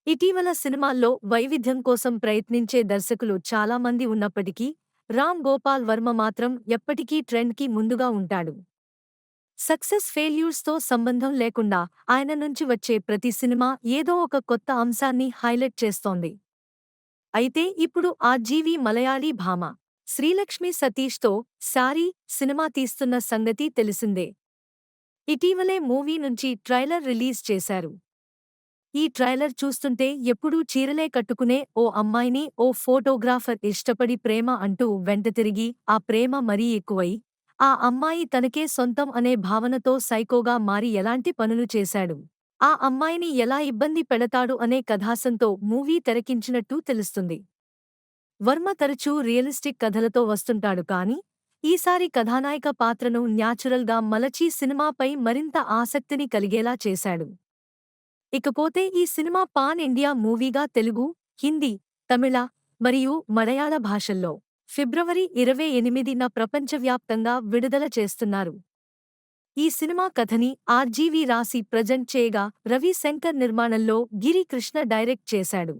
ఇటీవల సినిమాల్లో వైవిధ్యం కోసం ప్రయత్నించే దర్శకులు చాలా మంది ఉన్నప్పటికీ, రామ్ గోపాల్ వర్మ మాత్రం ఎప్పటికీ ట్రెండ్‌కి ముందుగా ఉంటాడు. సక్సెస్ ఫెయిల్యూర్స్‌తో సంబంధం లేకుండా ఆయన నుంచి వచ్చే ప్రతి సినిమా ఏదో ఒక కొత్త అంశాన్ని హైలైట్ చేస్తోంది. అయితే ఇప్పుడు ఆ జీవి మలయాళీ భామ శ్రీలక్ష్మి సతీష్‌తో 'సారీ' సినిమా తీస్తున్న సంగతి తెలిసిందే. ఇటీవలే మూవీ నుంచి ట్రైలర్ రిలీజ్ చేశారు. ఈ ట్రైలర్ చూస్తుంటే ఎప్పుడూ చీరలే కట్టుకునే ఓ అమ్మాయిని ఓ ఫోటోగ్రాఫర్ ఇష్టపడి ప్రేమ అంటూ వెంటతిరిగి ఆ ప్రేమ మరీ ఎక్కువై, ఆ అమ్మాయి తనకే సొంతం అనే భావనతో సైకోగా మారి ఎలాంటి పనులు చేశాడు, ఆ అమ్మాయిని ఎలా ఇబ్బంది పెడతాడు అనే కథాంశంతో మూవీ తెరకించినట్టు తెలుస్తుంది. వర్మ తరచూ రియలిస్టిక్ కథలతో వస్తుంటాడు కానీ, ఈసారి కథానాయక పాత్రను న్యాచురల్‌గా మలచి సినిమాపై మరింత ఆసక్తిని కలిగేలా చేశాడు. ఇకపోతే ఈ సినిమా పాన్ ఇండియా మూవీగా తెలుగు, హిందీ, తమిళ మరియు మలయాళ భాషల్లో ఫిబ్రవరి 28న ప్రపంచవ్యాప్తంగా విడుదల చేస్తున్నారు. ఈ సినిమా కథని ఆర్జీవీ రాసి ప్రజెంట్ చేయగా రవి శంకర్ నిర్మాణంలో గిరి కృష్ణ డైరెక్ట్ చేశాడు.